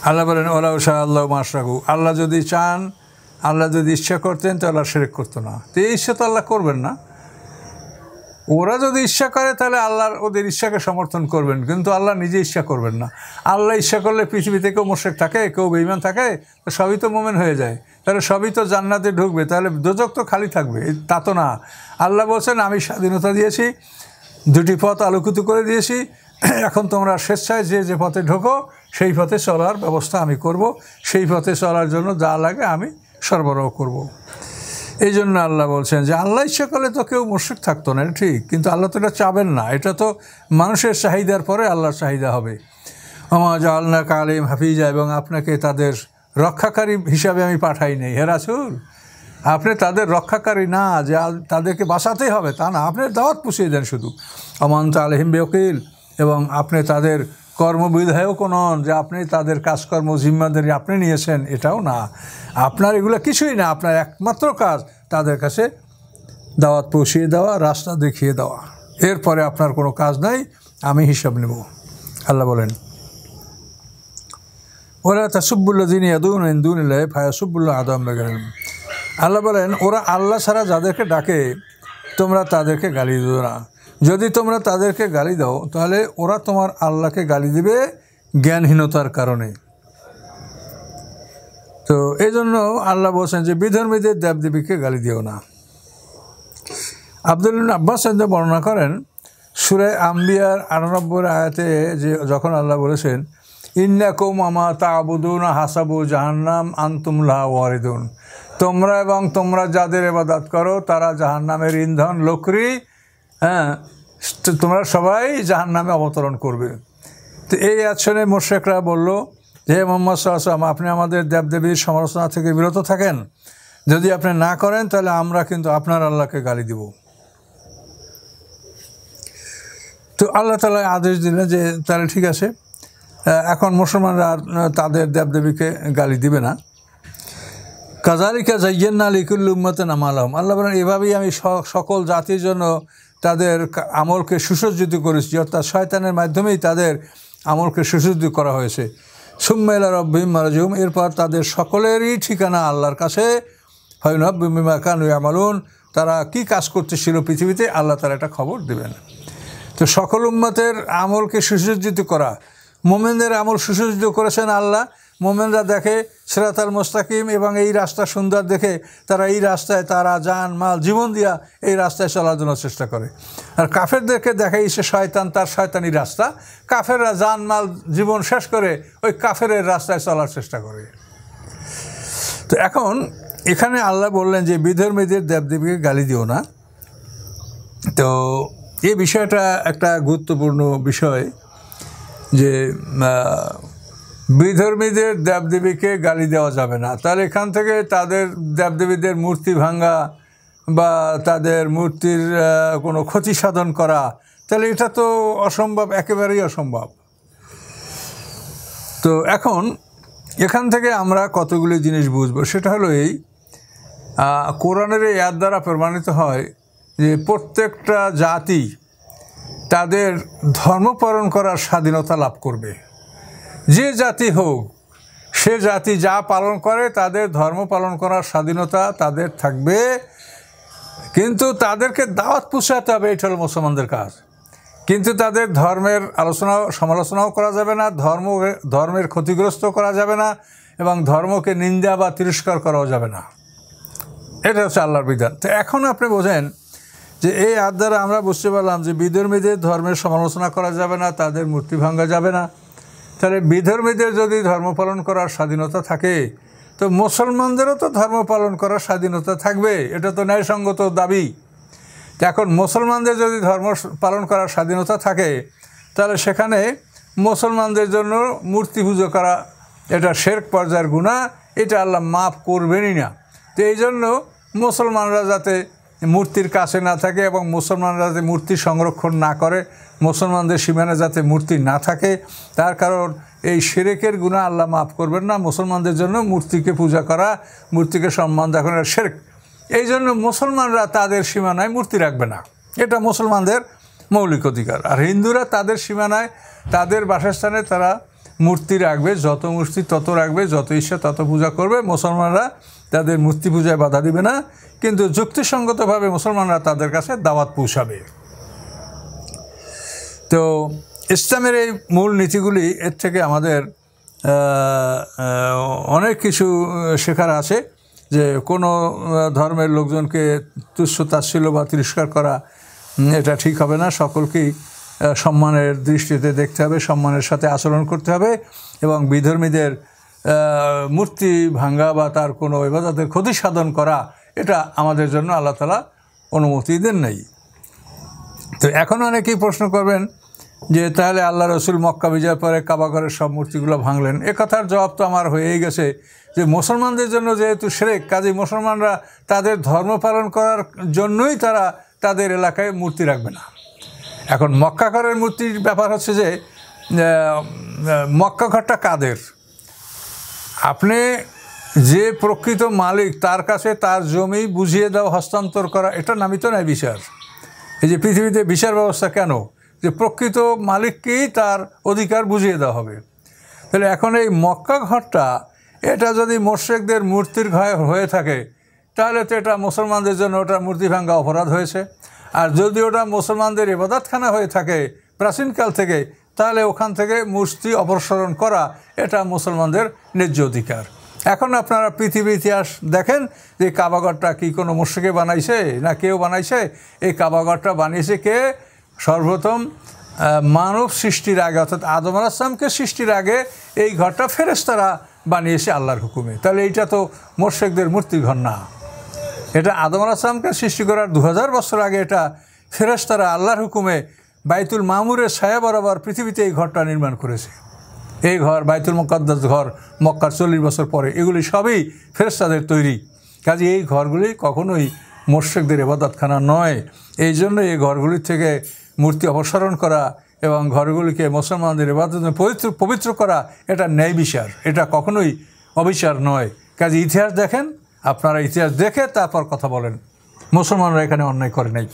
আল্লাহ বলেন ওলাউ শাহ আল্লাহ মাশরাকু, আল্লাহ যদি চান, আল্লাহ যদি ইচ্ছা করতেন তো আল্লাহ শিরক করতো না। তো এই ইচ্ছা তো আল্লাহ করবেন না। ওরা যদি ইচ্ছা করে তাহলে আল্লাহর ওদের ইচ্ছাকে সমর্থন করবেন, কিন্তু আল্লাহ নিজে ইচ্ছা করবেন না। আল্লাহ ইচ্ছা করলে পৃথিবীতে কেউ মুশরিক থাকে, কেউ বেঈমান থাকে, তো সবই তো মুমিন হয়ে যায়, তাহলে সবই তো জান্নাতে ঢুকবে, তাহলে দোজখ তো খালি থাকবে। তা তো না। আল্লাহ বলছেন আমি স্বাধীনতা দিয়েছি, দুটি পথ আলোকিত করে দিয়েছি, এখন তোমরা স্বেচ্ছায় যে যে পথে ঢোকো সেই পথে চলার ব্যবস্থা আমি করব, সেই পথে চলার জন্য যা লাগে আমি সরবরাহ করব। এই জন্য আল্লাহ বলছেন যে আল্লাহ ইচ্ছা করলে তো কেউ মুশরিক থাকতো না, এটা ঠিক, কিন্তু আল্লাহ তো এটা চাবেন না। এটা তো মানুষের চাহিদার পরে আল্লাহর চাহিদা হবে। ওমা জাআলনাকা আলাইহিম হাফিজা, এবং আপনাকে তাদের রক্ষাকারী হিসাবে আমি পাঠাই নেই। হে রাসূল, আপনি তাদের রক্ষাকারী না যে তাদেরকে বাঁচাতেই হবে তা না, আপনি দাওয়াত পুষিয়ে দেন শুধু। ওমা আনতা আলাইহিম বিওয়াকিল, এবং আপনি তাদের কর্মবিধায়কও নন যে আপনি তাদের কাজকর্ম জিম্মাদারি আপনি নিয়েছেন, এটাও না। আপনার এগুলো কিছুই না, আপনার একমাত্র কাজ তাদের কাছে দাওয়াত পৌঁছিয়ে দেওয়া, রাস্তা দেখিয়ে দেওয়া, এরপরে আপনার কোনো কাজ নাই, আমি হিসাব নেব। আল্লাহ বলেন ওরা তাসুব্বুল্লাযীনা ইয়াদউনা মিন দুনিল্লাহি ফায়াসুব্বুল্লাহ আদওয়াম বিগাইরি ইলম। আল্লাহ বলেন ওরা আল্লাহ ছাড়া যাদেরকে ডাকে তোমরা তাদেরকে গালি দিও না। যদি তোমরা তাদেরকে গালি দাও তাহলে ওরা তোমার আল্লাহকে গালি দিবে জ্ঞানহীনতার কারণে। তো এই জন্য আল্লাহ বলছেন যে বিধর্মীদের দেবদেবীকে গালি দিও না। আব্দুল্লাহ ইবনে আব্বাস বর্ণনা করেন সূরা আম্বিয়ার ৯৮ আয়াতে যে যখন আল্লাহ বলেছেন ইন্নাকুম আমা তা'বুদুনা হাসাবু জাহান্নাম আনতুম লাহা ওয়ারিদুন, তোমরা এবং তোমরা যাদের ইবাদত করো তারা জাহান্নামের ইন্ধন লকড়ি, তোমরা সবাই জাহান্নামে অবতরণ করবে। তো এই আচরণে মুশরিকরা বলল যে মুহাম্মদ সাল্লাল্লাহু আলাইহি ওয়াসাল্লাম আপনি আমাদের দেবদেবীর সমালোচনা থেকে বিরত থাকেন, যদি আপনি না করেন তাহলে আমরা কিন্তু আপনার আল্লাহকে গালি দিব। তো আল্লাহ তাআলা আদেশ দিলেন যে তাহলে ঠিক আছে, এখন মুসলমানরা তাদের দেবদেবীকে গালি দিবে না। কাযালিকা যায়্যানা লিকুল্লি উম্মাতিন আমালাহুম, আল্লাহ বলেন এভাবেই আমি সকল জাতির জন্য তাদের আমলকে সুসজ্জিত করেছি, অর্থাৎ শয়তানের মাধ্যমেই তাদের আমলকে সুসজ্জিত করা হয়েছে। সুম্মা ইলা রাব্বিহিম মারজিউহুম, এরপর তাদের সকলেরই ঠিকানা আল্লাহর কাছে। ফায়ুনাব্বিউহুম বিমা কানু ইয়ামালুন, তারা কী কাজ করতেছিল পৃথিবীতে আল্লাহ তারা একটা খবর দেবেন। তো সকল উম্মতের আমলকে সুসজ্জিত করা, মোমেনদের আমল সুসজ্জিত করেছেন আল্লাহ। মোমেনরা দেখে সিরাতাল মুস্তাকিম এবং এই রাস্তা সুন্দর দেখে তারা এই রাস্তায় তারা জান মাল জীবন দিয়া এই রাস্তায় চলার জন্য চেষ্টা করে। আর কাফেরদেরকে দেখে সে শয়তান, তার শয়তানি রাস্তা, কাফেররা জান মাল জীবন শেষ করে ওই কাফেরের রাস্তায় চলার চেষ্টা করে। তো এখন এখানে আল্লাহ বললেন যে বিধর্মীদের দেবদেবীকে গালি দিও না। তো এই বিষয়টা একটা গুরুত্বপূর্ণ বিষয় যে বিধর্মীদের দেবদেবীকে গালি দেওয়া যাবে না। তাহলে এখান থেকে তাদের দেবদেবীদের মূর্তি ভাঙা বা তাদের মূর্তির কোনো ক্ষতি সাধন করা, তাহলে এটা তো অসম্ভব, একেবারেই অসম্ভব। তো এখন এখান থেকে আমরা কতগুলি জিনিস বুঝবো, সেটা হলো এই কোরআনের এই আয়াত দ্বারা প্রমাণিত হয় যে প্রত্যেকটা জাতি তাদের ধর্ম পালন করার স্বাধীনতা লাভ করবে। যে জাতি হোক সে জাতি যা পালন করে তাদের ধর্ম পালন করার স্বাধীনতা তাদের থাকবে, কিন্তু তাদেরকে দাওয়াত পৌঁছাতে হবে, এটা হলো মুসলমানদের কাজ। কিন্তু তাদের ধর্মের সমালোচনাও করা যাবে না, ধর্মের ক্ষতিগ্রস্ত করা যাবে না, এবং ধর্মকে নিন্দা বা তিরস্কার করাও যাবে না। এটা হচ্ছে আল্লাহর বিধান। তো এখন আপনি বোঝেন যে এই আয়াত দ্বারা আমরা বুঝতে পারলাম যে বিধর্মীদের ধর্মের সমালোচনা করা যাবে না, তাদের মূর্তি ভাঙা যাবে না। তাহলে বিধর্মীদের যদি ধর্ম পালন করার স্বাধীনতা থাকে তো মুসলমানদেরও তো ধর্ম পালন করার স্বাধীনতা থাকবে, এটা তো ন্যায়সঙ্গত দাবি। এখন মুসলমানদের যদি ধর্ম পালন করার স্বাধীনতা থাকে তাহলে সেখানে মুসলমানদের জন্য মূর্তি পুজো করা এটা শিরক পর্যায়ের গুনাহ, এটা আল্লাহ মাফ করবেনই না। তো এই জন্য মুসলমানরা যাতে মূর্তির কাছে না থাকে এবং মুসলমানরা যাতে মূর্তি সংরক্ষণ না করে, মুসলমানদের সীমানা যাতে মূর্তি না থাকে, তার কারণ এই শিরকের গুনাহ আল্লাহ মাফ করবেন না। মুসলমানদের জন্য মূর্তিকে পূজা করা, মূর্তিকে সম্মান দেখানোর শিরক। এই জন্য মুসলমানরা তাদের সীমানায় মূর্তি রাখবে না, এটা মুসলমানদের মৌলিক অধিকার। আর হিন্দুরা তাদের সীমানায় তাদের বাসস্থানে তারা মূর্তি রাখবে, যত মূর্তি তত রাখবে, যত ইচ্ছা তত পূজা করবে। মুসলমানরা তাদের মূর্তি পূজায় বাধা দিবে না, কিন্তু যুক্তিসঙ্গতভাবে মুসলমানরা তাদের কাছে দাওয়াত পৌঁছাবে। তো ইসলামের এই মূল নীতিগুলি, এর থেকে আমাদের অনেক কিছু শেখার আছে। যে কোনো ধর্মের লোকজনকে তুচ্ছ তাচ্ছিল্য বা তিরস্কার করা এটা ঠিক হবে না। সকলকেই সম্মানের দৃষ্টিতে দেখতে হবে, সম্মানের সাথে আচরণ করতে হবে, এবং বিধর্মীদের মূর্তি ভাঙ্গা বা তার কোনো ইবাদতের ক্ষতি সাধন করা এটা আমাদের জন্য আল্লাহ তাআলা অনুমতি দেন নাই। তো এখন অনেকেই প্রশ্ন করবেন যে তাহলে আল্লাহ রসুল মক্কা বিজয়ের পরে কাবাঘরের সব মূর্তিগুলো ভাঙলেন। এ কথার জবাব তো আমার হয়েই গেছে যে মুসলমানদের জন্য যেহেতু শিরক, কাজেই মুসলমানরা তাদের ধর্ম পালন করার জন্যই তারা তাদের এলাকায় মূর্তি রাখবে না। এখন মক্কা ঘরের মূর্তির ব্যাপার হচ্ছে যে মক্কা ঘরটা কাদের? আপনি যে প্রকৃত মালিক তার কাছে তার জমি বুঝিয়ে দেওয়া, হস্তান্তর করা, এটা নামই তো নয় বিচার। এই যে পৃথিবীতে বিচার ব্যবস্থা কেন? যে প্রকৃত মালিককেই তার অধিকার বুঝিয়ে দেওয়া হবে। তাহলে এখন এই মক্কা ঘরটা এটা যদি মুশরিকদের মূর্তির ঘর হয়ে থাকে, তাহলে তো এটা মুসলমানদের জন্য ওটা মূর্তি ভাঙ্গা অপরাধ হয়েছে। আর যদি ওটা মুসলমানদের ইবাদতখানা হয়ে থাকে প্রাচীনকাল থেকে, তাহলে ওখান থেকে মূর্তি অপসারণ করা এটা মুসলমানদের ন্যায্য অধিকার। এখন আপনারা পৃথিবীর ইতিহাস দেখেন যে কাবাঘরটা কি কোনো মুশরিকে বানাইছে না কেউ বানাইছে? এই কাবাঘরটা বানিয়েছে কে? সর্বপ্রথম মানব সৃষ্টির আগে, অর্থাৎ আদম আলাইহিস সালামকে সৃষ্টির আগে এই ঘরটা ফেরেশতারা বানিয়েছে আল্লাহর হুকুমে। তাহলে এইটা তো মুশরিকদের মূর্তির ঘর না। এটা আদম আলাইহিস সালামকে সৃষ্টি করার 2000 বছর আগে এটা ফেরেশতারা আল্লাহর হুকুমে বাইতুল মামুরের ছায়া বরাবর পৃথিবীতে এই ঘরটা নির্মাণ করেছে। এই ঘর বাইতুল মুকাদ্দাস ঘর মক্কার 40 বছর পরে, এগুলি সবই ফেরেশতাদের তৈরি। কাজে এই ঘরগুলি কখনোই মুশরিকদের ইবাদতখানা নয়। এই জন্য এই ঘরগুলির থেকে মূর্তি অপসারণ করা এবং ঘরগুলিকে মুসলমানদের ইবাদতের পবিত্র করা এটা ন্যায় বিচার, এটা কখনোই অবিচার নয়। কাজে ইতিহাস দেখেন, আপনারা ইতিহাস দেখে তারপর কথা বলেন। মুসলমানরা এখানে অন্যায় করে নাই।